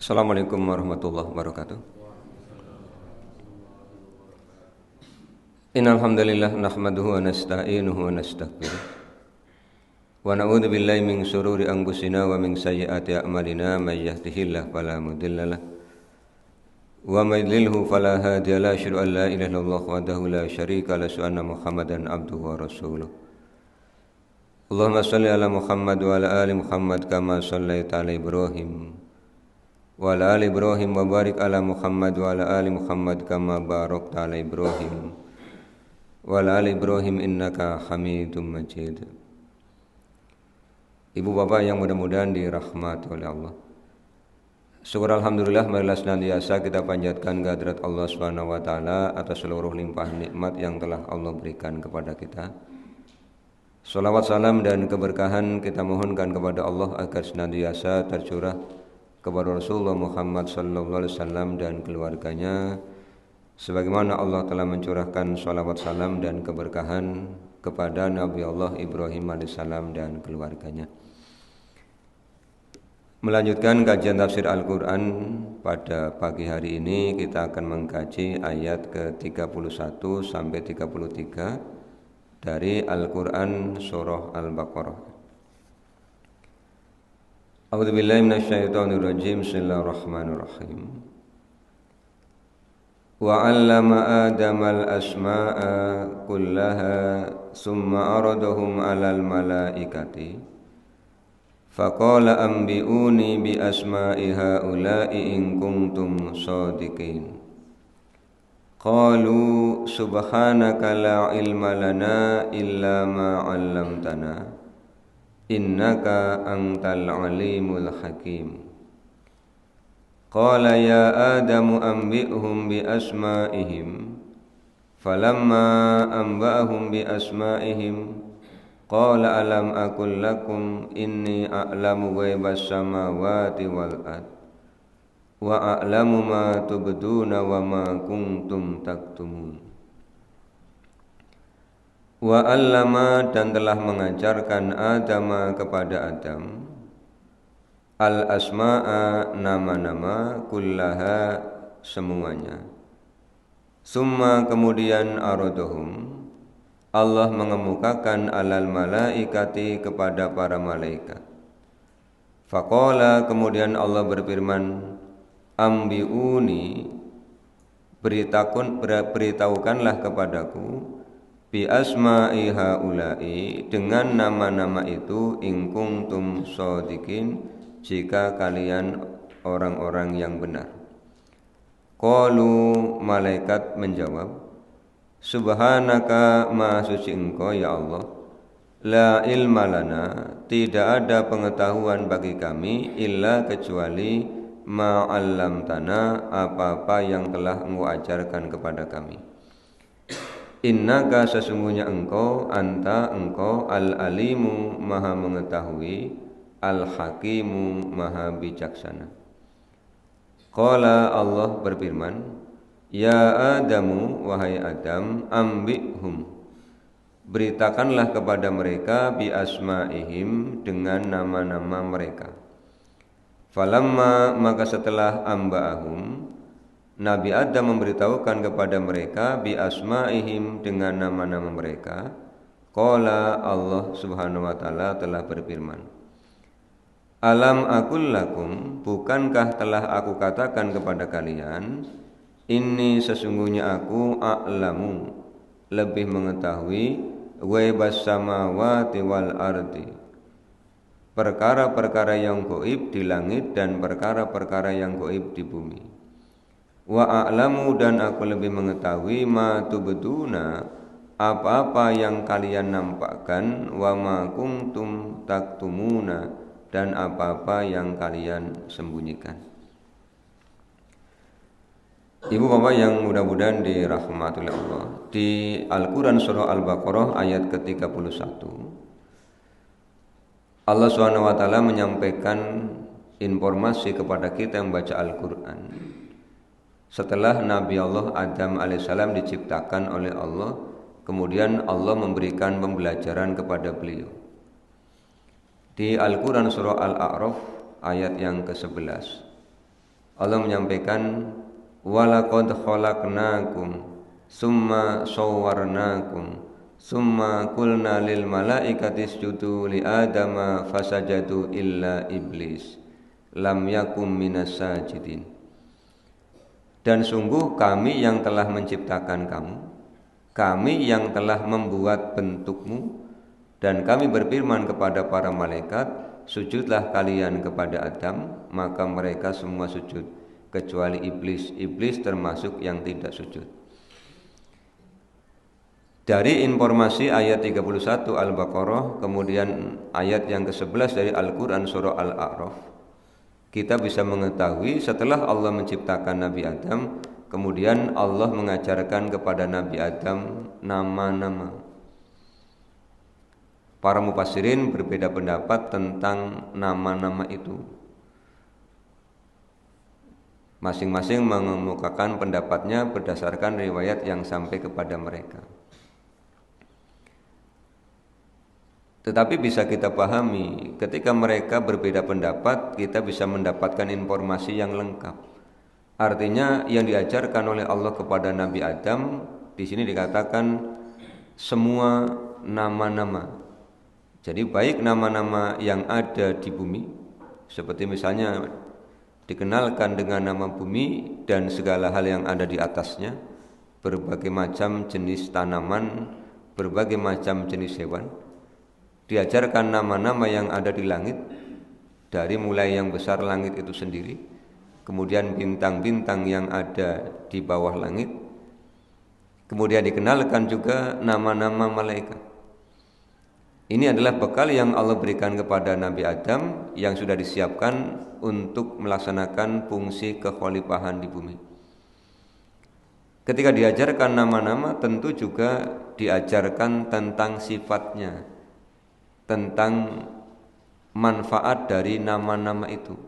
Assalamualaikum warahmatullahi wabarakatuh. Innal hamdalillah nahmaduhu wa nasta'inuhu wa nastaghfiruh. Wa na'udzu billahi min shururi anfusina wa min sayyiati a'malina may yahdihillahu fala mudhillalah wa may yudlilhu fala hadiyalah. Asyhadu an la ilaha illallah wahdahu la syarika lahu wa anna Muhammadan abduhu wa rasuluh. Allahumma shalli ala Muhammad wa ala ali Muhammad kama shallaita ala Ibrahim wa ala ali Ibrahim wa barik ala Muhammad wa ala ali Muhammad kama barakta ala Ibrahim wa ala ali Ibrahim innaka Hamidum Majid. Ibu bapak yang mudah-mudahan dirahmati oleh Allah, syukur alhamdulillah marilah senantiasa kita panjatkan kehadirat Allah Subhanahu wa taala atas seluruh limpahan nikmat yang telah Allah berikan kepada kita. Salawat salam dan keberkahan kita mohonkan kepada Allah agar senantiasa tercurah kepada Rasulullah Muhammad sallallahu alaihi wasallam dan keluarganya, sebagaimana Allah telah mencurahkan salawat salam dan keberkahan kepada Nabi Allah Ibrahim alaihissalam dan keluarganya. Melanjutkan kajian tafsir Al-Quran pada pagi hari ini, kita akan mengkaji ayat ke-31 sampai 33 dari Al-Quran surah Al-Baqarah. A'udzubillahi minasyaitonirrajim. Bismillahirrahmanirrahim. Wa 'allama Adamal asma'a kullaha summa aradahum 'alal malaikati faqala anbi'uni bi asma'i haula'i in kuntum shadiqin. Qalu subhanaka la ilma lana illa ma 'allamtana innaka antal alimul hakim. Qala ya Adamu anbi'hum bi asma'ihim falamma anba'ahum bi asma'ihim qala alam aqul lakum inni a'lamu ghaibas samawati wal ard wa a'lamu ma tubduna wa ma kuntum taktumun. Wa 'allama, dan telah mengajarkan Adama kepada Adam al-asma'a, nama-nama, kullaha, semuanya. Summa, kemudian aradahum, Allah mengemukakan alal malaikati, kepada para malaikat. Faqala, kemudian Allah berfirman, ambiuni, beritahukanlah kepadaku, bi asma'i haula'i, dengan nama-nama itu, in kuntum shadiqin, jika kalian orang-orang yang benar. Qalu, malaikat menjawab, subhanaka, maha suci engkau ya Allah, la ilma lana, tidak ada pengetahuan bagi kami, illa, kecuali, ma 'allamtana, apa-apa yang telah engkau ajarkan kepada kami. Innaka, sesungguhnya engkau, anta, engkau, al-alimu, maha mengetahui, al-hakimu, maha bijaksana. Qala, Allah berfirman, ya Adamu, wahai Adam, ambi'hum, beritakanlah kepada mereka, bi asma'ihim, dengan nama-nama mereka. Falamma, maka setelah amba'ahum, Nabi Adam memberitahukan kepada mereka, bi asma'ihim, dengan nama-nama mereka. Qala, Allah subhanahu wa ta'ala telah berfirman, alam aqul lakum, bukankah telah aku katakan kepada kalian, ini sesungguhnya aku, a'lamu, lebih mengetahui, ghaibas samawati wal ardi, perkara-perkara yang gaib di langit dan perkara-perkara yang gaib di bumi. Wa a'lamu, dan aku lebih mengetahui, ma tubduna, apa-apa yang kalian nampakkan, wa ma kuntum taktumuna, dan apa-apa yang kalian sembunyikan. Ibu bapak yang mudah-mudahan dirahmati oleh Allah, di Al-Quran surah Al-Baqarah ayat ke-31, Allah SWT menyampaikan informasi kepada kita yang membaca Al-Quran. Setelah Nabi Allah Adam alaihissalam diciptakan oleh Allah, kemudian Allah memberikan pembelajaran kepada beliau. Di Al-Quran surah Al-A'raf ayat yang ke-11, Allah menyampaikan walaqad khalaqnakum summa sawwarnakum summa qulna lil malaikati isjudu li adama fasajadu illa iblis lam yakum minas sajidin. Dan sungguh kami yang telah menciptakan kamu, kami yang telah membuat bentukmu, dan kami berfirman kepada para malaikat, sujudlah kalian kepada Adam, maka mereka semua sujud kecuali iblis. Iblis termasuk yang tidak sujud. Dari informasi ayat 31 Al-Baqarah, kemudian ayat yang ke-11 dari Al-Quran surah Al-A'raf, kita bisa mengetahui setelah Allah menciptakan Nabi Adam, kemudian Allah mengajarkan kepada Nabi Adam nama-nama. Para mufassirin berbeda pendapat tentang nama-nama itu. Masing-masing mengemukakan pendapatnya berdasarkan riwayat yang sampai kepada mereka. Tetapi bisa kita pahami, ketika mereka berbeda pendapat, kita bisa mendapatkan informasi yang lengkap. Artinya yang diajarkan oleh Allah kepada Nabi Adam di sini dikatakan semua nama-nama. Jadi baik nama-nama yang ada di bumi, seperti misalnya dikenalkan dengan nama bumi dan segala hal yang ada di atasnya, berbagai macam jenis tanaman, berbagai macam jenis hewan. Diajarkan nama-nama yang ada di langit, dari mulai yang besar langit itu sendiri, kemudian bintang-bintang yang ada di bawah langit, kemudian dikenalkan juga nama-nama malaikat. Ini adalah bekal yang Allah berikan kepada Nabi Adam yang sudah disiapkan untuk melaksanakan fungsi kekhalifahan di bumi. Ketika diajarkan nama-nama, tentu juga diajarkan tentang sifatnya, tentang manfaat dari nama-nama itu.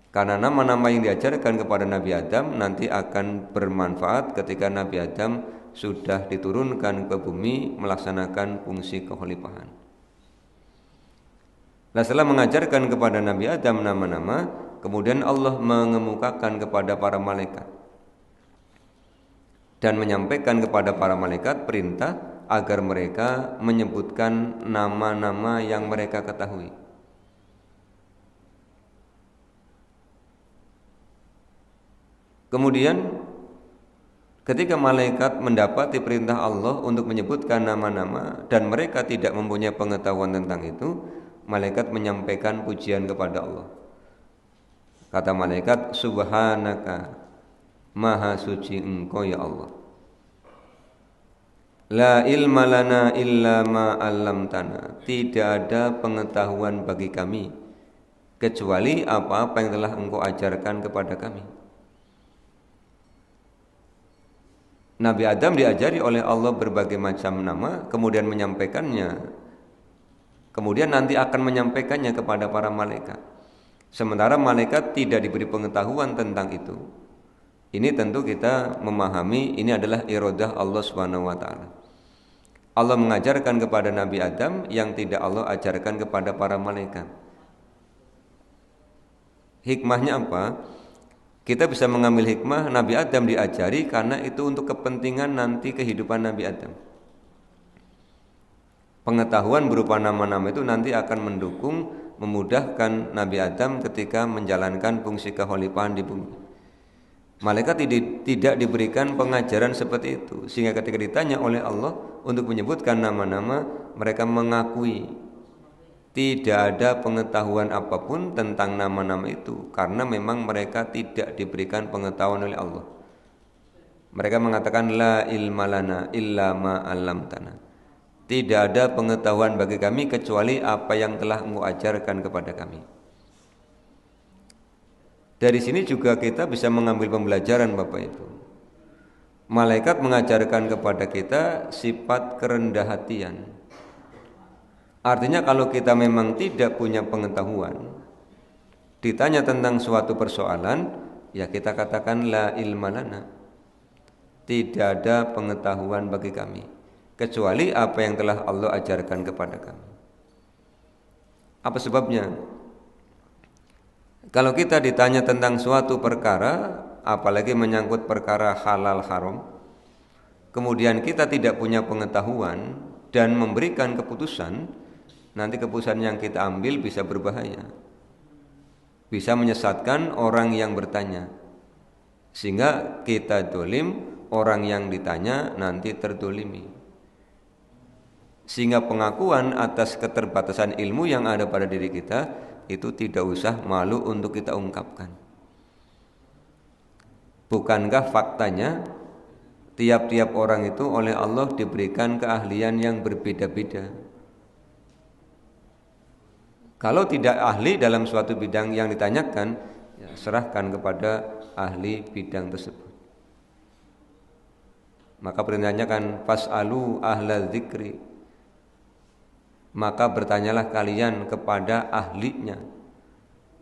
Karena nama-nama yang diajarkan kepada Nabi Adam nanti akan bermanfaat ketika Nabi Adam sudah diturunkan ke bumi melaksanakan fungsi kekhalifahan. Nah, setelah mengajarkan kepada Nabi Adam nama-nama, kemudian Allah mengemukakan kepada para malaikat dan menyampaikan kepada para malaikat perintah agar mereka menyebutkan nama-nama yang mereka ketahui. Kemudian ketika malaikat mendapati perintah Allah untuk menyebutkan nama-nama dan mereka tidak mempunyai pengetahuan tentang itu, malaikat menyampaikan pujian kepada Allah. Kata malaikat, subhanaka, maha suci engkau ya Allah. La ilma lana illa ma 'allamtana. Tidak ada pengetahuan bagi kami kecuali apa-apa yang telah engkau ajarkan kepada kami. Nabi Adam diajari oleh Allah berbagai macam nama, kemudian menyampaikannya. Kemudian nanti akan menyampaikannya kepada para malaikat. Sementara malaikat tidak diberi pengetahuan tentang itu. Ini tentu kita memahami ini adalah iradah Allah Subhanahu wa taala. Allah mengajarkan kepada Nabi Adam yang tidak Allah ajarkan kepada para malaikat. Hikmahnya apa? Kita bisa mengambil hikmah Nabi Adam diajari karena itu untuk kepentingan nanti kehidupan Nabi Adam. Pengetahuan berupa nama-nama itu nanti akan mendukung, memudahkan Nabi Adam ketika menjalankan fungsi kekhalifahan di bumi. Malaikat tidak diberikan pengajaran seperti itu, sehingga ketika ditanya oleh Allah untuk menyebutkan nama-nama, mereka mengakui tidak ada pengetahuan apapun tentang nama-nama itu, karena memang mereka tidak diberikan pengetahuan oleh Allah. Mereka mengatakan la ilma lana illa ma 'allamtana. Tidak ada pengetahuan bagi kami kecuali apa yang telah Engkau ajarkan kepada kami. Dari sini juga kita bisa mengambil pembelajaran Bapak Ibu. Malaikat mengajarkan kepada kita sifat kerendah hatian. Artinya kalau kita memang tidak punya pengetahuan, ditanya tentang suatu persoalan, ya kita katakan la ilma lana. Tidak ada pengetahuan bagi kami kecuali apa yang telah Allah ajarkan kepada kami. Apa sebabnya? Kalau kita ditanya tentang suatu perkara, apalagi menyangkut perkara halal haram, kemudian kita tidak punya pengetahuan dan memberikan keputusan, nanti keputusan yang kita ambil bisa berbahaya, bisa menyesatkan orang yang bertanya, sehingga kita dolim, orang yang ditanya nanti terdolimi. Sehingga pengakuan atas keterbatasan ilmu yang ada pada diri kita itu tidak usah malu untuk kita ungkapkan. Bukankah faktanya tiap-tiap orang itu oleh Allah diberikan keahlian yang berbeda-beda. Kalau tidak ahli dalam suatu bidang yang ditanyakan, ya, serahkan kepada ahli bidang tersebut. Maka perintahnya kan fas'alu ahla dzikri, maka bertanyalah kalian kepada ahlinya.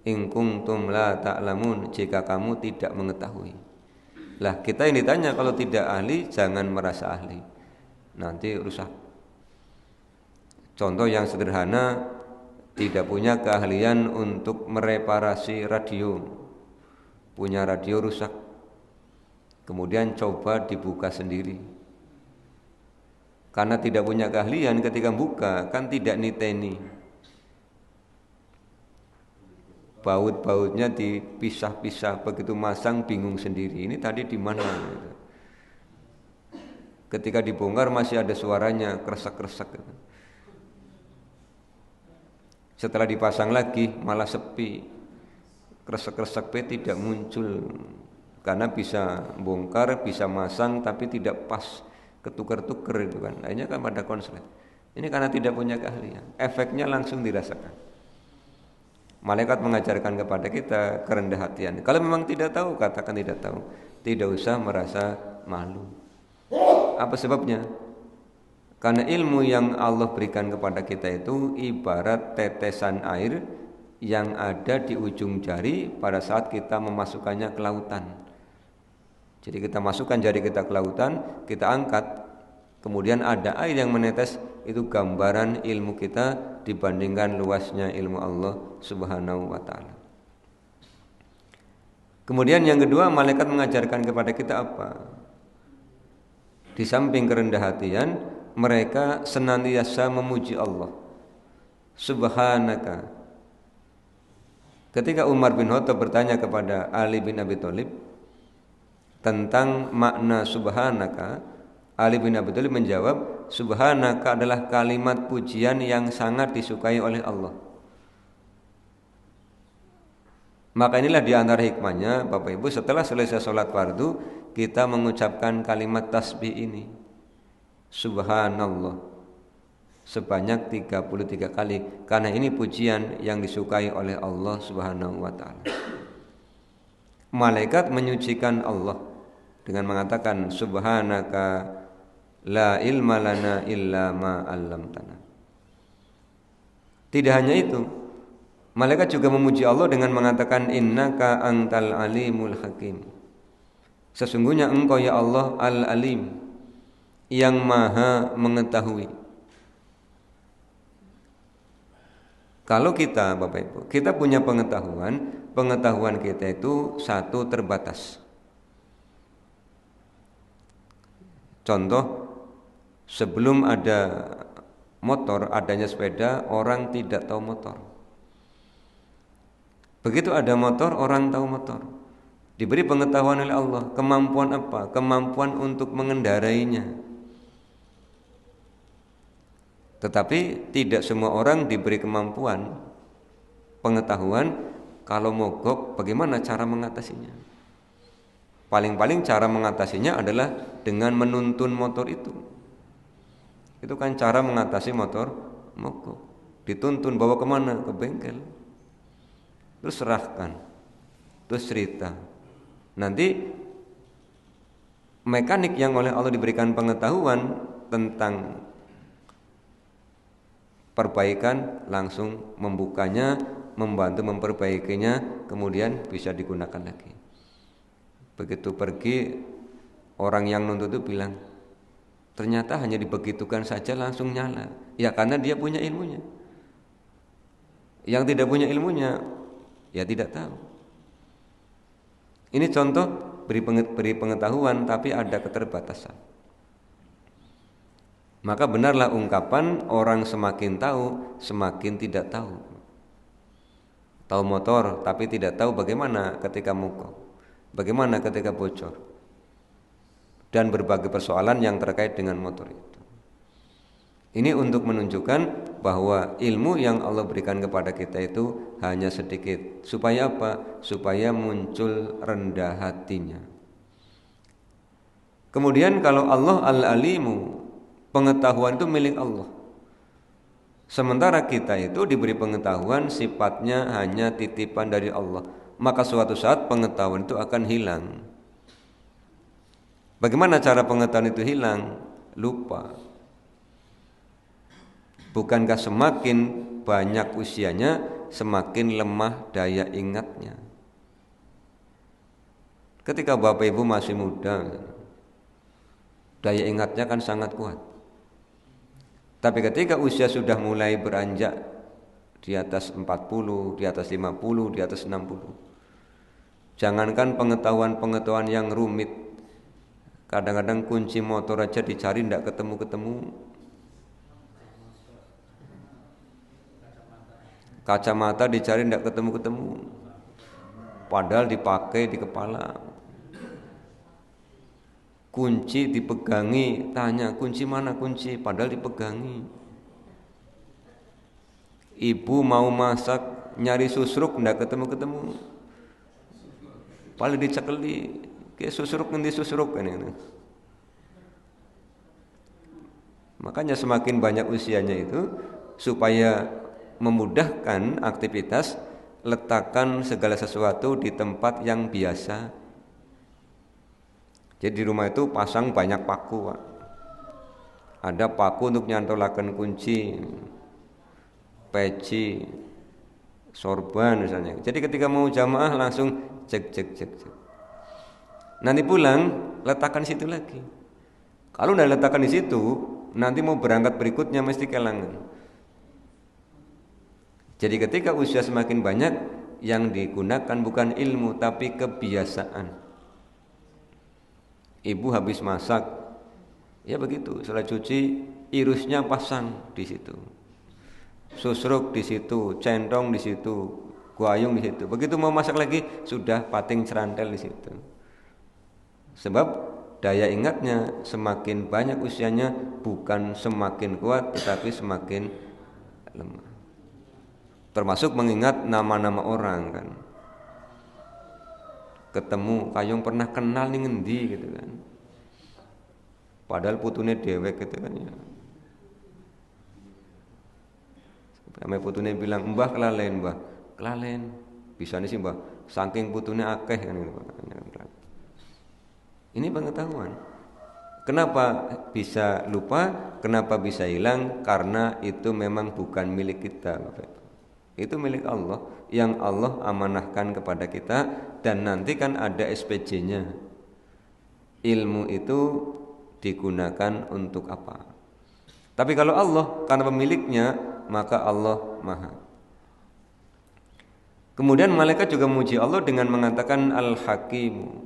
In kuntum la ta'lamun, jika kamu tidak mengetahui. Lah kita yang ditanya kalau tidak ahli jangan merasa ahli, nanti rusak. Contoh yang sederhana, tidak punya keahlian untuk mereparasi radio, punya radio rusak, kemudian coba dibuka sendiri. Karena tidak punya keahlian, ketika buka kan tidak niteni, baut-bautnya dipisah-pisah, begitu masang bingung sendiri, ini tadi di mana? Ketika dibongkar masih ada suaranya kresek-kresek. Setelah dipasang lagi malah sepi, kresek-kresek tidak muncul, karena bisa bongkar, bisa masang, tapi tidak pas, ketukar-tukar itu kan. Akhirnya kan pada konslet. Ini karena tidak punya keahlian, efeknya langsung dirasakan. Malaikat mengajarkan kepada kita kerendah hatian. Kalau memang tidak tahu, katakan tidak tahu. Tidak usah merasa malu. Apa sebabnya? Karena ilmu yang Allah berikan kepada kita itu ibarat tetesan air yang ada di ujung jari pada saat kita memasukkannya ke lautan. Jadi kita masukkan jari kita ke lautan, kita angkat, kemudian ada air yang menetes, itu gambaran ilmu kita dibandingkan luasnya ilmu Allah Subhanahu wa ta'ala. Kemudian yang kedua, malaikat mengajarkan kepada kita apa? Di samping kerendah hatian, mereka senantiasa memuji Allah. Subhanaka. Ketika Umar bin Khattab bertanya kepada Ali bin Abi Thalib tentang makna subhanaka, Ali bin Abi Thalib menjawab, subhanaka adalah kalimat pujian yang sangat disukai oleh Allah. Maka inilah di antara hikmahnya Bapak Ibu, setelah selesai sholat fardu kita mengucapkan kalimat tasbih ini, subhanallah, sebanyak 33 kali, karena ini pujian yang disukai oleh Allah Subhanahu wa ta'ala. Malaikat menyucikan Allah dengan mengatakan subhanaka la ilma lana illa ma 'allamtana. Tidak hanya itu, malaikat juga memuji Allah dengan mengatakan innaka antal alimul hakim. Sesungguhnya engkau ya Allah al-alim, yang maha mengetahui. Kalau kita Bapak Ibu, kita punya pengetahuan kita itu satu terbatas. Contoh, sebelum ada motor, adanya sepeda, orang tidak tahu motor. Begitu ada motor, orang tahu motor. Diberi pengetahuan oleh Allah, kemampuan apa? Kemampuan untuk mengendarainya. Tetapi tidak semua orang diberi kemampuan, pengetahuan, kalau mogok bagaimana cara mengatasinya. Paling-paling cara mengatasinya adalah dengan menuntun motor itu. Itu kan cara mengatasi motor mogok. Dituntun, bawa kemana? Ke bengkel. Terus serahkan, terus cerita. Nanti mekanik yang oleh Allah diberikan pengetahuan tentang perbaikan langsung membukanya, membantu memperbaikinya, kemudian bisa digunakan lagi. Begitu pergi, orang yang nuntut itu bilang, ternyata hanya dibegitukan saja langsung nyala. Ya karena dia punya ilmunya. Yang tidak punya ilmunya, Ya tidak tahu. Ini contoh beri pengetahuan tapi ada keterbatasan. Maka benarlah ungkapan orang semakin tahu semakin tidak tahu. Tahu motor tapi tidak tahu bagaimana ketika mogok, bagaimana ketika bocor, dan berbagai persoalan yang terkait dengan motor itu. Ini untuk menunjukkan bahwa ilmu yang Allah berikan kepada kita itu hanya sedikit. Supaya apa? Supaya muncul rendah hatinya. Kemudian kalau Allah Al-Alimu, pengetahuan itu milik Allah. Sementara kita itu diberi pengetahuan sifatnya hanya titipan dari Allah. Maka suatu saat pengetahuan itu akan hilang. Bagaimana cara pengetahuan itu hilang? Lupa. Bukankah semakin banyak usianya, semakin lemah daya ingatnya? Ketika Bapak Ibu masih muda, daya ingatnya kan sangat kuat. Tapi ketika usia sudah mulai beranjak di atas 40, di atas 50, di atas 60, jangankan pengetahuan-pengetahuan yang rumit, kadang-kadang kunci motor aja dicari tidak ketemu-ketemu. Kacamata dicari tidak ketemu-ketemu, padahal dipakai di kepala. Kunci dipegangi, tanya kunci mana kunci, padahal dipegangi. Ibu mau masak, nyari susruk tidak ketemu-ketemu, paling dicekeli, kayak susruk nanti susruk ini. Makanya semakin banyak usianya itu, supaya memudahkan aktivitas, letakkan segala sesuatu di tempat yang biasa. Jadi di rumah itu pasang banyak paku, Pak. Ada paku untuk nyantolakan kunci, peci, sorban misalnya. Jadi ketika mau jamaah langsung cek. Nanti pulang letakkan situ lagi. Kalau udah letakkan di situ, nanti mau berangkat berikutnya mesti kelangan. Jadi ketika usia semakin banyak, yang digunakan bukan ilmu tapi kebiasaan. Ibu habis masak, ya begitu, setelah cuci irusnya pasang di situ, susruk di situ, centong di situ, guayung di situ. Begitu mau masak lagi sudah pating cerantel di situ. Sebab daya ingatnya semakin banyak usianya, bukan semakin kuat tetapi semakin lemah. Termasuk mengingat nama-nama orang kan. Ketemu kayong pernah kenal nih ngendi gitu kan. Padahal putune dewek gitu kan ya. Sampai putune bilang, "Mbah kelalen, Mbah." Kelalen. Bisane sih, Mbah. Saking putune akeh kan gitu. Ini pengetahuan. Kenapa bisa lupa? Kenapa bisa hilang? Karena itu memang bukan milik kita, Bapak. Itu milik Allah yang Allah amanahkan kepada kita, dan nanti kan ada SPJ-nya. Ilmu itu digunakan untuk apa? Tapi kalau Allah karena pemiliknya, maka Allah Maha. Kemudian malaikat juga memuji Allah dengan mengatakan Al-Hakim,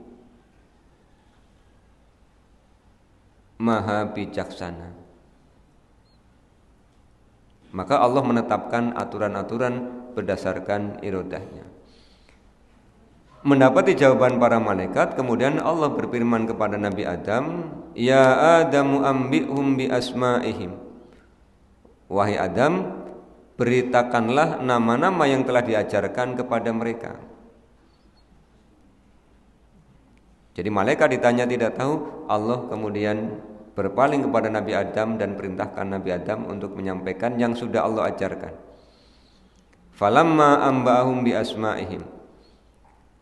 Maha bijaksana. Maka Allah menetapkan aturan-aturan berdasarkan irodahnya. Mendapati jawaban para malaikat, kemudian Allah berfirman kepada Nabi Adam, "Ya Adamu ambi'hum bi asma'ihim." Wahai Adam, beritakanlah nama-nama yang telah diajarkan kepada mereka. Jadi malaikat ditanya tidak tahu, Allah kemudian berpaling kepada Nabi Adam dan perintahkan Nabi Adam untuk menyampaikan yang sudah Allah ajarkan. Falamma amba'ahum bi asma'ihim.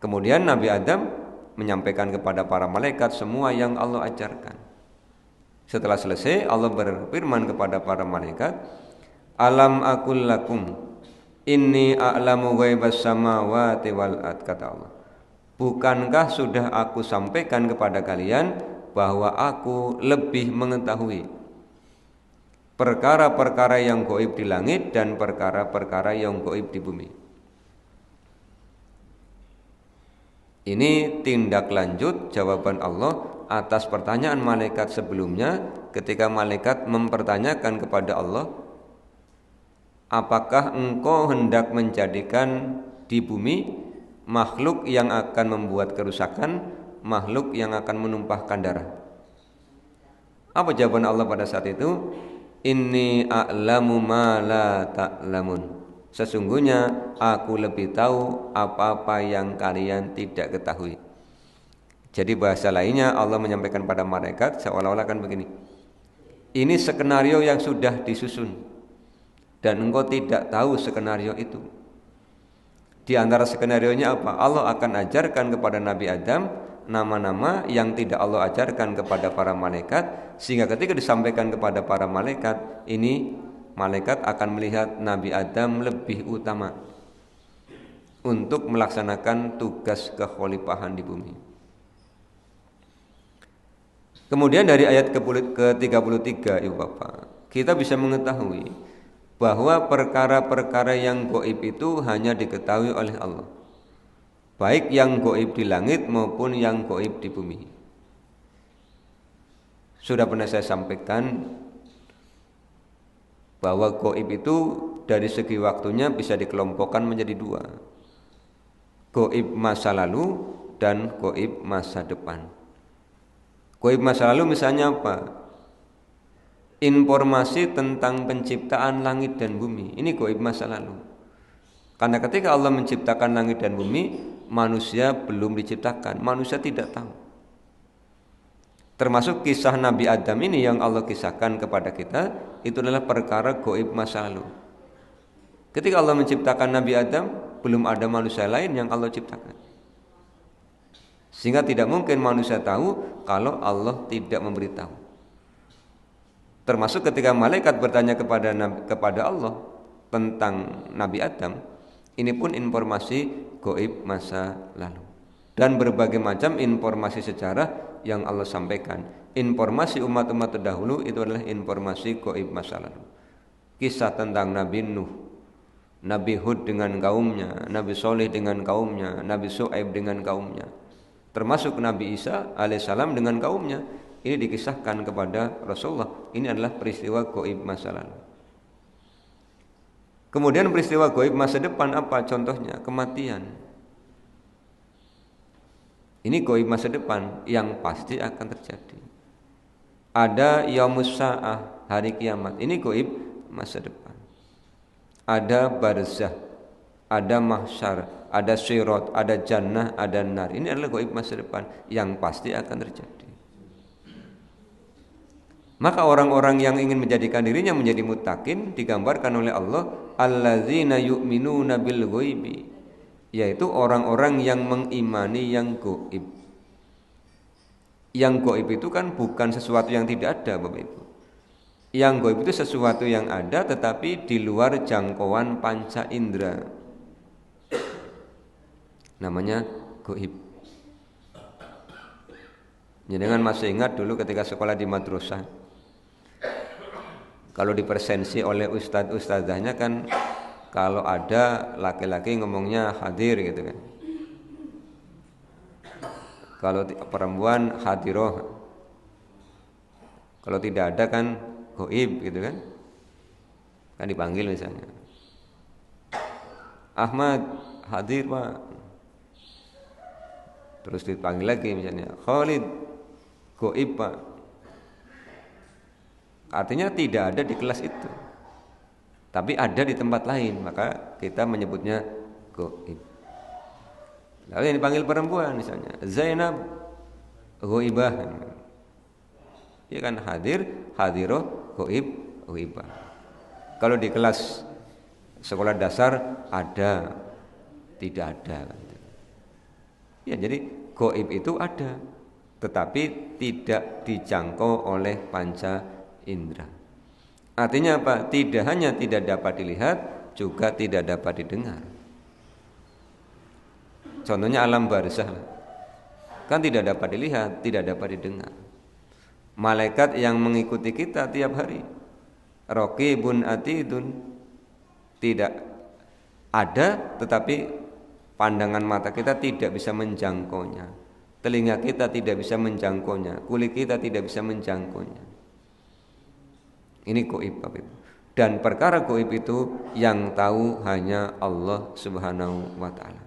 Kemudian Nabi Adam menyampaikan kepada para malaikat semua yang Allah ajarkan. Setelah selesai, Allah berfirman kepada para malaikat, "Alam aqul lakum inni a'lamu ghaibas samawati wal ard," kata Allah. Bukankah sudah aku sampaikan kepada kalian bahwa aku lebih mengetahui perkara-perkara yang gaib di langit dan perkara-perkara yang gaib di bumi. Ini tindak lanjut jawaban Allah atas pertanyaan malaikat sebelumnya ketika malaikat mempertanyakan kepada Allah, apakah engkau hendak menjadikan di bumi makhluk yang akan membuat kerusakan, makhluk yang akan menumpahkan darah? Apa jawaban Allah pada saat itu? Inni a'lamu ma la ta'lamun. Sesungguhnya aku lebih tahu apa-apa yang kalian tidak ketahui. Jadi bahasa lainnya Allah menyampaikan pada malaikat seolah-olah kan begini. Ini skenario yang sudah disusun dan engkau tidak tahu skenario itu. Di antara skenarionya apa? Allah akan ajarkan kepada Nabi Adam nama-nama yang tidak Allah ajarkan kepada para malaikat, sehingga ketika disampaikan kepada para malaikat, ini malaikat akan melihat Nabi Adam lebih utama untuk melaksanakan tugas kekhalifahan di bumi. Kemudian dari ayat ke-33 Ibu Bapak, kita bisa mengetahui bahwa perkara-perkara yang gaib itu hanya diketahui oleh Allah, baik yang gaib di langit maupun yang gaib di bumi. Sudah pernah saya sampaikan bahwa gaib itu dari segi waktunya bisa dikelompokkan menjadi dua, gaib masa lalu dan gaib masa depan. Gaib masa lalu misalnya apa? Informasi tentang penciptaan langit dan bumi, ini gaib masa lalu. Karena ketika Allah menciptakan langit dan bumi, manusia belum diciptakan, manusia tidak tahu. Termasuk kisah Nabi Adam ini yang Allah kisahkan kepada kita, itu adalah perkara gaib masa lalu. Ketika Allah menciptakan Nabi Adam, belum ada manusia lain yang Allah ciptakan. Sehingga tidak mungkin manusia tahu kalau Allah tidak memberitahu. Termasuk ketika malaikat bertanya kepada Allah tentang Nabi Adam, ini pun informasi gaib masa lalu. Dan berbagai macam informasi sejarah yang Allah sampaikan. Informasi umat-umat terdahulu itu adalah informasi gaib masa lalu. Kisah tentang Nabi Nuh, Nabi Hud dengan kaumnya, Nabi Soleh dengan kaumnya, Nabi Shu'aib dengan kaumnya, termasuk Nabi Isa alaihissalam dengan kaumnya. Ini dikisahkan kepada Rasulullah. Ini adalah peristiwa gaib masa lalu. Kemudian peristiwa gaib masa depan apa contohnya? Kematian. Ini gaib masa depan yang pasti akan terjadi. Ada yaumus sa'ah, hari kiamat. Ini gaib masa depan. Ada barzah, ada mahsyar, ada sirat, ada jannah, ada nar. Ini adalah gaib masa depan yang pasti akan terjadi. Maka orang-orang yang ingin menjadikan dirinya menjadi muttaqin digambarkan oleh Allah allazina yu'minuna bil ghaibi, yaitu orang-orang yang mengimani yang gaib. Yang gaib itu kan bukan sesuatu yang tidak ada, Bapak Ibu. Yang gaib itu sesuatu yang ada tetapi di luar jangkauan panca indera. Namanya gaib. Jangan masih ingat dulu ketika sekolah di madrasah, kalau dipersensi oleh ustadz-ustadzahnya kan, kalau ada laki-laki ngomongnya hadir gitu kan, kalau perempuan hadiroh, kalau tidak ada kan gaib gitu kan dipanggil misalnya Ahmad hadir Pak, terus dipanggil lagi misalnya Khalid gaib Pak. Artinya tidak ada di kelas itu, tapi ada di tempat lain, maka kita menyebutnya gaib. Lalu yang dipanggil perempuan misalnya Zainab ghaibah, ya kan hadir, hadiroh, gaib, ghaibah. Kalau di kelas sekolah dasar ada, tidak ada. Ya, jadi gaib itu ada, tetapi tidak dijangkau oleh panca indera. Artinya apa? Tidak hanya tidak dapat dilihat, juga tidak dapat didengar. Contohnya alam barzah, kan tidak dapat dilihat, tidak dapat didengar. Malaikat yang mengikuti kita tiap hari, raqibun atidun, tidak ada tetapi Pandangan mata kita tidak bisa menjangkaunya, telinga kita tidak bisa menjangkaunya, kulit kita tidak bisa menjangkaunya. Ini gaib, Bapak Ibu. Dan perkara gaib itu yang tahu hanya Allah Subhanahu wa taala.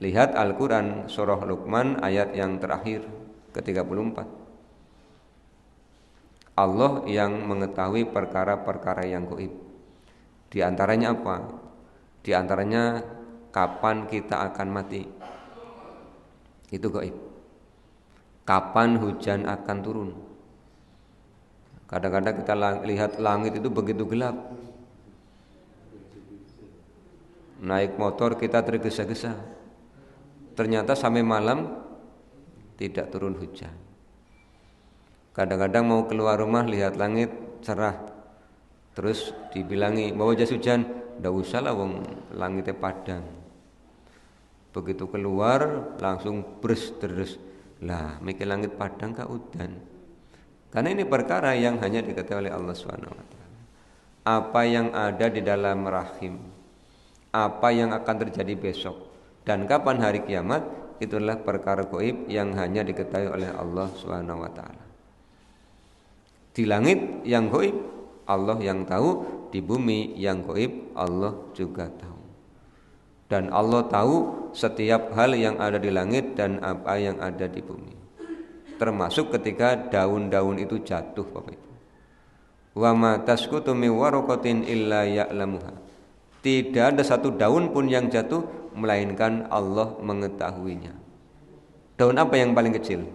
Lihat Al-Qur'an surah Luqman ayat yang terakhir ke-34. Allah yang mengetahui perkara-perkara yang gaib. Di antaranya apa? Di antaranya kapan kita akan mati. Itu gaib. Kapan hujan akan turun. Kadang-kadang kita lihat langit itu begitu gelap. Naik motor kita tergesa-gesa. Ternyata sampai malam tidak turun hujan. Kadang-kadang mau keluar rumah lihat langit cerah. Terus dibilangi mau jas hujan, ndak usah lah wong langitnya padang. Begitu keluar langsung terus. Lah, mikir langit padang ka udan. Karena ini perkara yang hanya diketahui oleh Allah Subhanahu wa taala. Apa yang ada di dalam rahim, apa yang akan terjadi besok, dan kapan hari kiamat, itulah perkara gaib yang hanya diketahui oleh Allah Subhanahu wa taala. Di langit yang gaib Allah yang tahu, di bumi yang gaib Allah juga tahu. Dan Allah tahu setiap hal yang ada di langit dan apa yang ada di bumi. Termasuk ketika daun-daun itu jatuh, Bapak Ibu. Wa ma tasqutu min waraqatin illa ya'lamuha. Tidak ada satu daun pun yang jatuh melainkan Allah mengetahuinya. Daun apa yang paling kecil?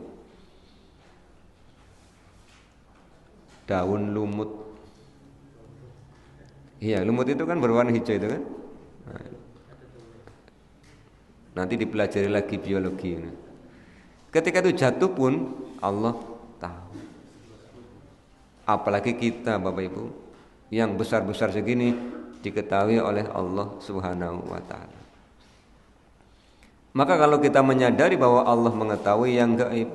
Daun lumut. Iya, lumut itu kan berwarna hijau itu kan. Nanti dipelajari lagi biologi. Ketika itu jatuh pun Allah tahu. Apalagi kita Bapak Ibu yang besar-besar segini diketahui oleh Allah Subhanahu wa taala. Maka kalau kita menyadari bahwa Allah mengetahui yang gaib,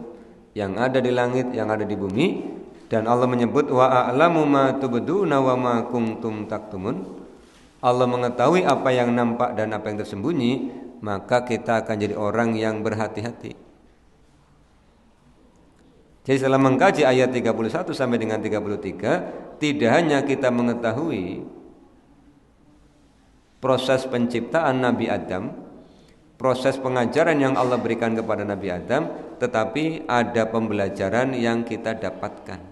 yang ada di langit, yang ada di bumi, dan Allah menyebut wa a'lamu ma tubduna wa ma kuntum taktumun. Allah mengetahui apa yang nampak dan apa yang tersembunyi, maka kita akan jadi orang yang berhati-hati. Jadi setelah mengkaji ayat 31 sampai dengan 33, tidak hanya kita mengetahui proses penciptaan Nabi Adam, proses pengajaran yang Allah berikan kepada Nabi Adam, tetapi ada pembelajaran yang kita dapatkan.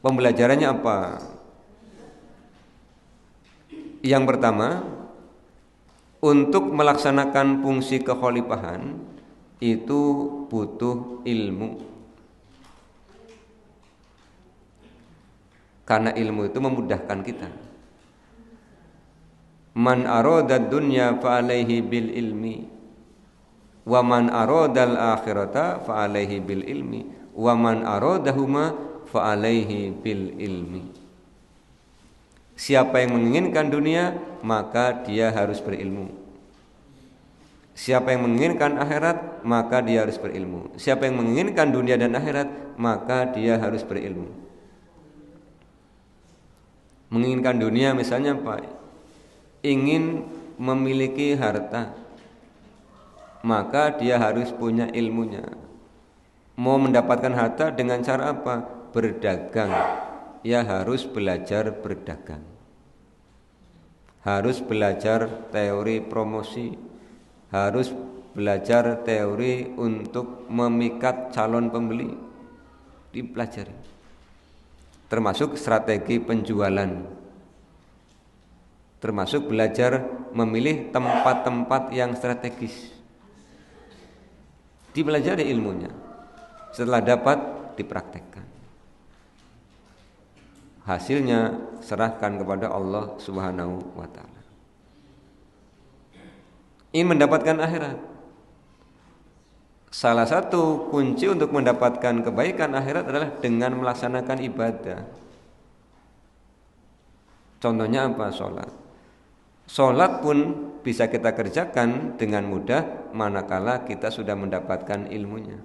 Pembelajarannya apa? Yang pertama, untuk melaksanakan fungsi kekhalifahan itu butuh ilmu. Karena ilmu itu memudahkan kita. Man arada dunya fa alaihi bil ilmi wa man arada al akhirata fa alaihi bil ilmi wa man aradahuma fa alaihi bil ilmi. Siapa yang menginginkan dunia, maka dia harus berilmu. Siapa yang menginginkan akhirat, maka dia harus berilmu. Siapa yang menginginkan dunia dan akhirat, maka dia harus berilmu. Menginginkan dunia misalnya apa? Ingin memiliki harta, maka dia harus punya ilmunya. Mau mendapatkan harta dengan cara apa? Berdagang. Ya harus belajar berdagang. Harus belajar teori promosi, harus belajar teori untuk memikat calon pembeli, dipelajari. Termasuk strategi penjualan, termasuk belajar memilih tempat-tempat yang strategis, dipelajari ilmunya. Setelah dapat, dipraktekkan. Hasilnya serahkan kepada Allah Subhanahu wa taala. Ingin mendapatkan akhirat, salah satu kunci untuk mendapatkan kebaikan akhirat adalah dengan melaksanakan ibadah. Contohnya apa? Sholat. Sholat pun bisa kita kerjakan dengan mudah manakala kita sudah mendapatkan ilmunya.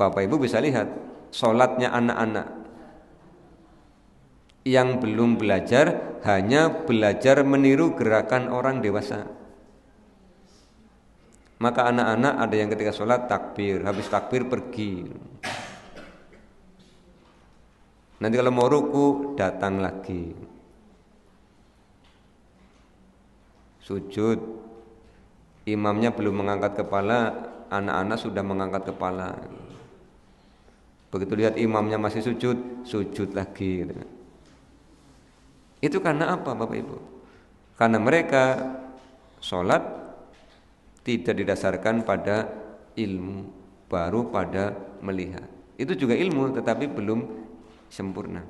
Bapak Ibu bisa lihat sholatnya anak-anak. Yang belum belajar hanya belajar meniru gerakan orang dewasa. Maka anak-anak ada yang ketika sholat takbir, habis takbir pergi. Nanti kalau mau ruku datang lagi. Sujud, imamnya belum mengangkat kepala, anak-anak sudah mengangkat kepala. Begitu lihat imamnya masih sujud, sujud lagi. Itu karena apa Bapak Ibu? Karena mereka sholat tidak didasarkan pada ilmu, baru pada melihat. Itu juga ilmu tetapi belum sempurna.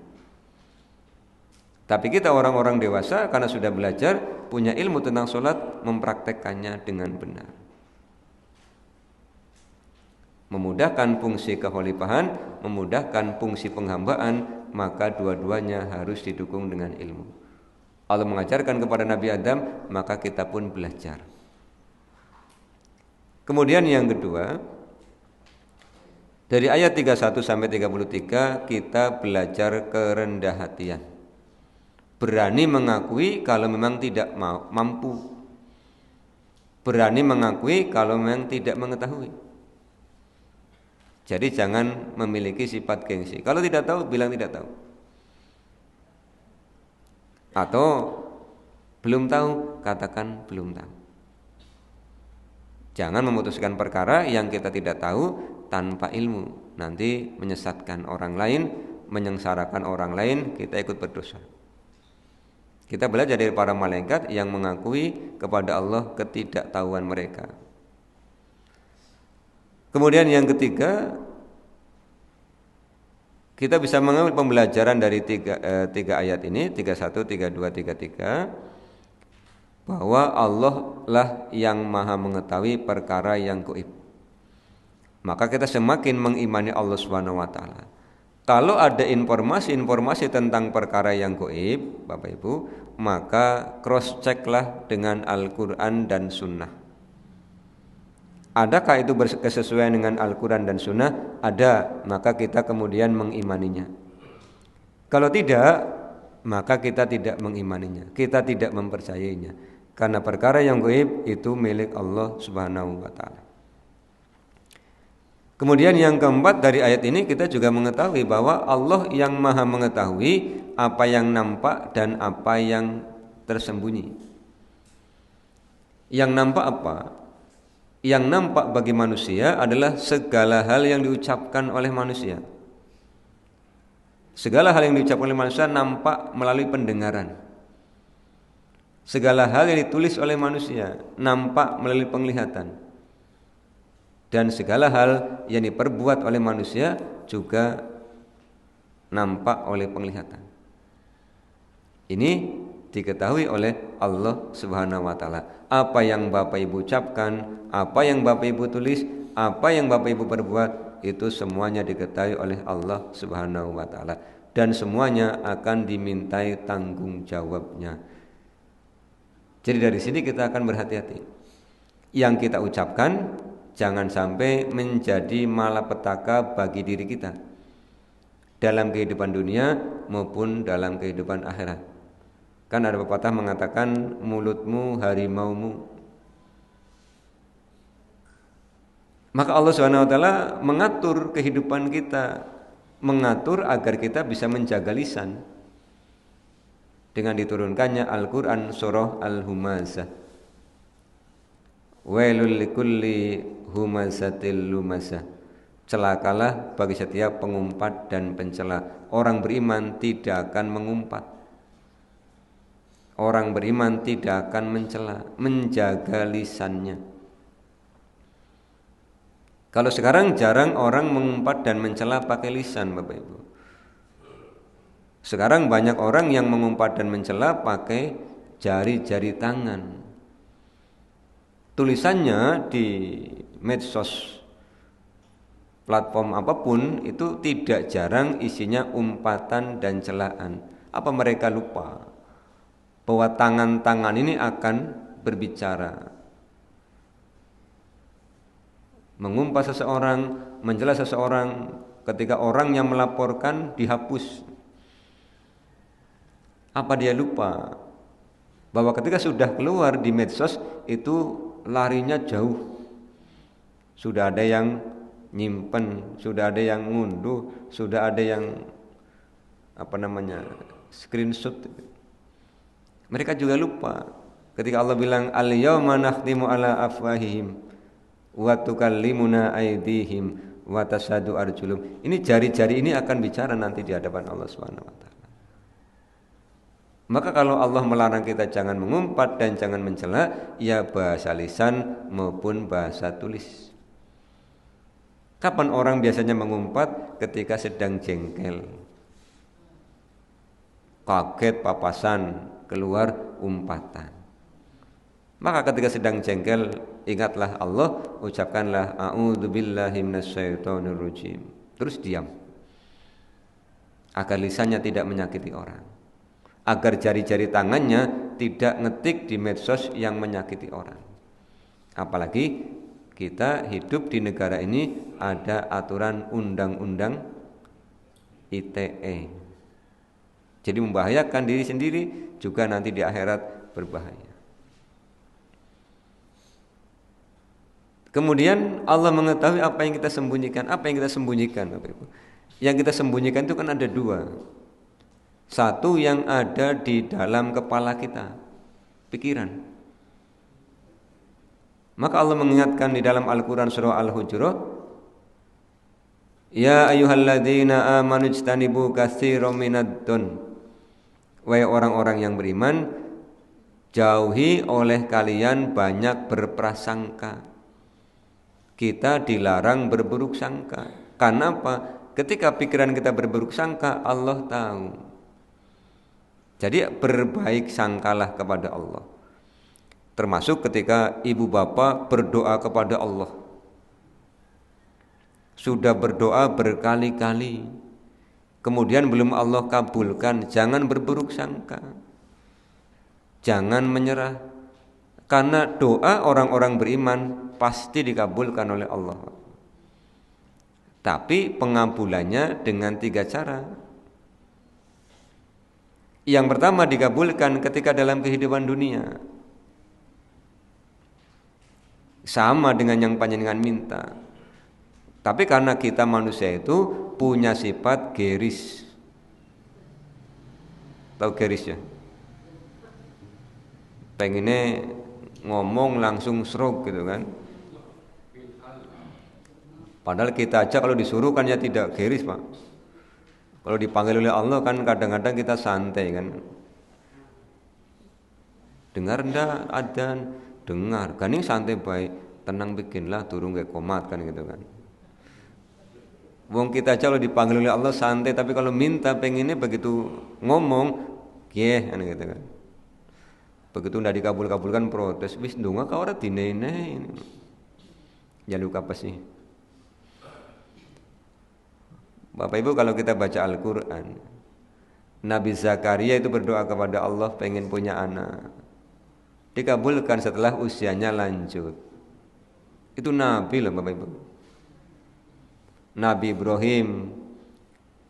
Tapi kita orang-orang dewasa karena sudah belajar, punya ilmu tentang sholat, mempraktekkannya dengan benar. Memudahkan fungsi kekhalifahan, memudahkan fungsi penghambaan, maka dua-duanya harus didukung dengan ilmu. Allah mengajarkan kepada Nabi Adam, maka kita pun belajar. Kemudian yang kedua, dari ayat 31 sampai 33 kita belajar kerendah hatian. Berani mengakui kalau memang tidak mampu. Berani mengakui kalau memang tidak mengetahui. Jadi jangan memiliki sifat gengsi. Kalau tidak tahu, bilang tidak tahu. Atau belum tahu, katakan belum tahu. Jangan memutuskan perkara yang kita tidak tahu tanpa ilmu. Nanti menyesatkan orang lain, menyengsarakan orang lain, kita ikut berdosa. Kita belajar dari para malaikat yang mengakui kepada Allah ketidaktahuan mereka. Kemudian yang ketiga, kita bisa mengambil pembelajaran dari tiga ayat ini, 31, 32, 33, bahwa Allah lah yang maha mengetahui perkara yang gaib. Maka kita semakin mengimani Allah Subhanahu wa taala. Kalau ada informasi-informasi tentang perkara yang gaib, Bapak Ibu, maka cross checklah dengan Al-Qur'an dan Sunnah. Adakah itu berkesesuaian dengan Al-Quran dan Sunnah? Ada, maka kita kemudian mengimaninya. Kalau tidak, maka kita tidak mengimaninya, kita tidak mempercayainya. Karena perkara yang gaib itu milik Allah Subhanahu wa taala. Kemudian yang keempat, dari ayat ini kita juga mengetahui bahwa Allah yang maha mengetahui apa yang nampak dan apa yang tersembunyi. Yang nampak apa? Yang nampak bagi manusia adalah segala hal yang diucapkan oleh manusia. Segala hal yang diucapkan oleh manusia nampak melalui pendengaran. Segala hal yang ditulis oleh manusia nampak melalui penglihatan. Dan segala hal yang diperbuat oleh manusia juga nampak oleh penglihatan. Ini diketahui oleh Allah Subhanahu wa taala. Apa yang Bapak Ibu ucapkan, apa yang Bapak Ibu tulis, apa yang Bapak Ibu perbuat, itu semuanya diketahui oleh Allah Subhanahu wa taala dan semuanya akan dimintai tanggung jawabnya. Jadi dari sini kita akan berhati-hati. Yang kita ucapkan jangan sampai menjadi malapetaka bagi diri kita dalam kehidupan dunia maupun dalam kehidupan akhirat. Kan ada pepatah mengatakan mulutmu harimaumu. Maka Allah Subhanahu wa taala mengatur kehidupan kita, mengatur agar kita bisa menjaga lisan dengan diturunkannya Al-Qur'an surah Al-Humazah. Wailul likulli humazatil lumazah. Celakalah bagi setiap pengumpat dan pencela. Orang beriman tidak akan mengumpat. Orang beriman tidak akan mencela, menjaga lisannya. Kalau sekarang jarang orang mengumpat dan mencela pakai lisan, Bapak Ibu. Sekarang banyak orang yang mengumpat dan mencela pakai jari-jari tangan. Tulisannya di medsos, platform apapun itu tidak jarang isinya umpatan dan celaan. Apa mereka lupa bahwa tangan-tangan ini akan berbicara, mengumpat seseorang, mencela seseorang, ketika orang yang melaporkan dihapus. Apa dia lupa bahwa ketika sudah keluar di medsos itu larinya jauh. Sudah ada yang nyimpen, sudah ada yang ngunduh, sudah ada yang screenshot. Mereka juga lupa ketika Allah bilang al-yauma nakhtimu ala afwahihim wa tukallimuna aydihim wa tashhadu arjulum. Ini jari-jari ini akan bicara nanti di hadapan Allah Subhanahu wa taala. Maka kalau Allah melarang kita jangan mengumpat dan jangan mencela, ya bahasa lisan maupun bahasa tulis. Kapan orang biasanya mengumpat? Ketika sedang jengkel, kaget, papasan, keluar umpatan. Maka ketika sedang jengkel, ingatlah Allah, ucapkanlah a'udzubillahi minasyaitonir rajim. Terus diam. Agar lisannya tidak menyakiti orang. Agar jari-jari tangannya tidak ngetik di medsos yang menyakiti orang. Apalagi kita hidup di negara ini ada aturan undang-undang ITE. Jadi membahayakan diri sendiri juga nanti di akhirat berbahaya. Kemudian Allah mengetahui apa yang kita sembunyikan. Apa yang kita sembunyikan, Bapak Ibu? Yang kita sembunyikan itu kan ada dua. Satu yang ada di dalam kepala kita, pikiran. Maka Allah mengingatkan di dalam Al-Quran surah Al-Hujurat, ya ayyuhalladzina amanu ijtanibu katsiran minadh-dhunn. Wahai orang-orang yang beriman, jauhi oleh kalian banyak berprasangka. Kita dilarang berburuk sangka. Karena apa? Ketika pikiran kita berburuk sangka, Allah tahu. Jadi berbaik sangkalah kepada Allah. Termasuk ketika ibu bapak berdoa kepada Allah. Sudah berdoa berkali-kali, kemudian belum Allah kabulkan, jangan berburuk sangka. Jangan menyerah. Karena doa orang-orang beriman pasti dikabulkan oleh Allah. Tapi pengabulannya dengan 3 cara. Yang pertama dikabulkan ketika dalam kehidupan dunia. Sama dengan yang panjenengan minta. Tapi karena kita manusia itu punya sifat geris. Tahu geris ya? Pengennya ngomong langsung stroke gitu kan. Padahal kita aja kalau disuruh kan ya tidak geris, Pak. Kalau dipanggil oleh Allah kan kadang-kadang kita santai kan. Dengar ndak adzan? Dengar. Kan ini santai baik. Tenang bikinlah turun ke komat kan gitu kan. Wong kita aja kalau dipanggil oleh Allah santai, tapi kalau minta pengennya begitu ngomong, kan gitu kan. Begitu ndak dikabul-kabulkan protes. Wis ndonga ka ora dinene. Ya luka apa sih? Bapak Ibu, kalau kita baca Al-Quran, Nabi Zakaria itu berdoa kepada Allah pengen punya anak, dikabulkan setelah usianya lanjut. Itu Nabi loh Bapak Ibu. Nabi Ibrahim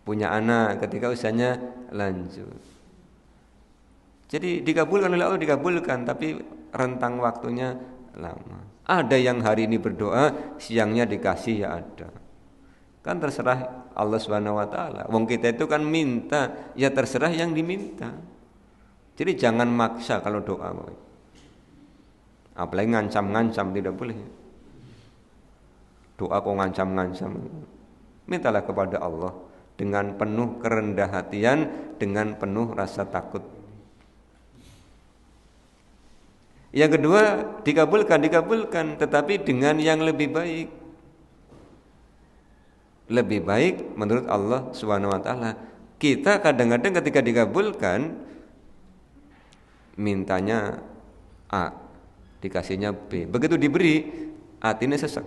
punya anak ketika usianya lanjut. Jadi dikabulkan oleh Allah, dikabulkan, tapi rentang waktunya lama. Ada yang hari ini berdoa, siangnya dikasih ya ada. Kan terserah Allah Subhanahu wa taala. Wong kita itu kan minta, ya terserah yang diminta. Jadi jangan maksa kalau doa. Apalagi ngancam-ngancam, tidak boleh. Doa kok ngancam-ngancam. Mintalah kepada Allah dengan penuh kerendah hatian, dengan penuh rasa takut. Yang kedua, dikabulkan, tetapi dengan yang lebih baik. Lebih baik menurut Allah Subhanahu wa taala. Kita kadang-kadang ketika dikabulkan mintanya A, dikasihnya B. Begitu diberi, hatinya sesek.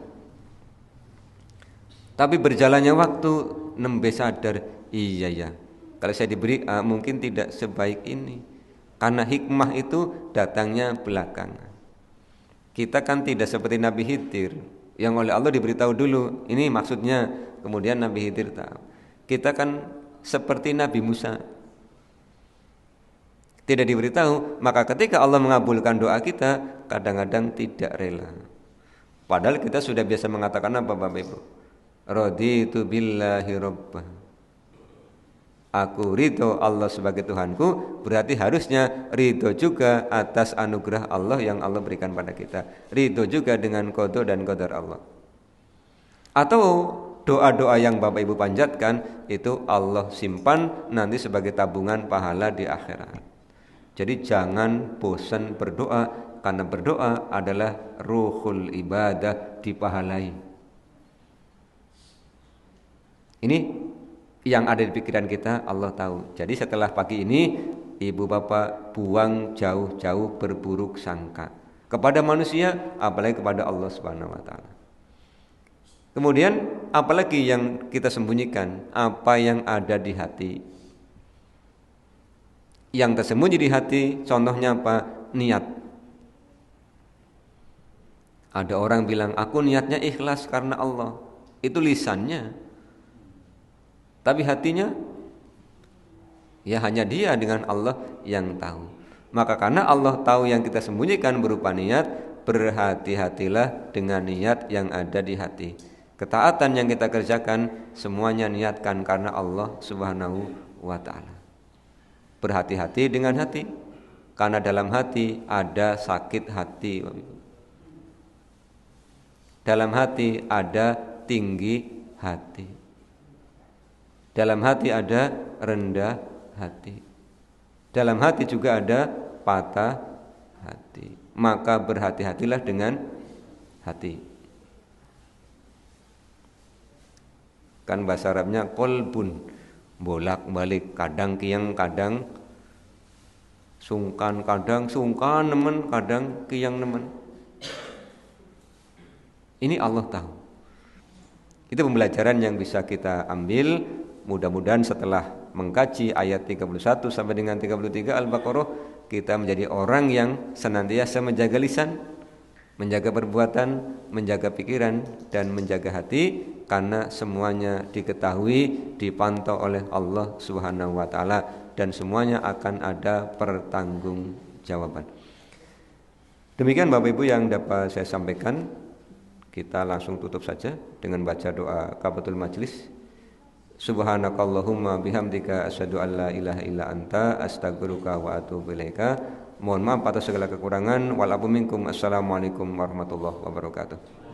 Tapi berjalannya waktu, nembe sadar, iya ya. Kalau saya diberi A mungkin tidak sebaik ini. Karena hikmah itu datangnya belakangan. Kita kan tidak seperti Nabi Khidir yang oleh Allah diberitahu dulu, ini maksudnya, kemudian Nabi Khidir tahu. Kita kan seperti Nabi Musa. tidak diberitahu, maka ketika Allah mengabulkan doa kita kadang-kadang tidak rela. Padahal kita sudah biasa mengatakan apa Bapak Ibu? Raditu billahi rabbah. Aku ridho Allah sebagai Tuhanku, berarti harusnya ridho juga atas anugerah Allah yang Allah berikan pada kita. Ridho juga dengan qada dan qadar Allah. Atau doa-doa yang Bapak Ibu panjatkan itu Allah simpan nanti sebagai tabungan pahala di akhirat. Jadi jangan bosan berdoa, karena berdoa adalah ruhul ibadah, dipahalai. Ini yang ada di pikiran kita Allah tahu. Jadi setelah pagi ini ibu bapak buang jauh-jauh berburuk sangka kepada manusia, apalagi kepada Allah Subhanahu wa taala. Kemudian apalagi yang kita sembunyikan, apa yang ada di hati. Yang tersembunyi di hati contohnya apa? Niat. Ada orang bilang aku niatnya ikhlas karena Allah. Itu lisannya. Tapi hatinya ya hanya dia dengan Allah yang tahu. Maka karena Allah tahu yang kita sembunyikan berupa niat, berhati-hatilah dengan niat yang ada di hati. Ketaatan yang kita kerjakan semuanya niatkan karena Allah Subhanahu wa taala. Berhati-hati dengan hati, karena dalam hati ada sakit hati. Dalam hati ada tinggi hati. Dalam hati ada rendah hati. Dalam hati juga ada patah hati. Maka berhati-hatilah dengan hati. Kan bahasa Arabnya qalbun, bolak-balik, kadang kiyang, kadang sungkan, kadang sungkan nemen, kadang kiyang nemen. Ini Allah tahu. Itu pembelajaran yang bisa kita ambil. Mudah-mudahan setelah mengkaji ayat 31 sampai dengan 33 Al-Baqarah, kita menjadi orang yang senantiasa menjaga lisan, menjaga perbuatan, menjaga pikiran, dan menjaga hati, karena semuanya diketahui, dipantau oleh Allah Subhanahu wa taala, dan semuanya akan ada pertanggungjawaban. Demikian Bapak Ibu yang dapat saya sampaikan. Kita langsung tutup saja dengan baca doa kafatul majlis. Subhanakallahumma bihamdika asyhadu an la ilaha illa anta astaghfiruka wa atubu ilaika. Mohon maaf atas segala kekurangan. Wal afu minkum. Assalamualaikum warahmatullahi wabarakatuh.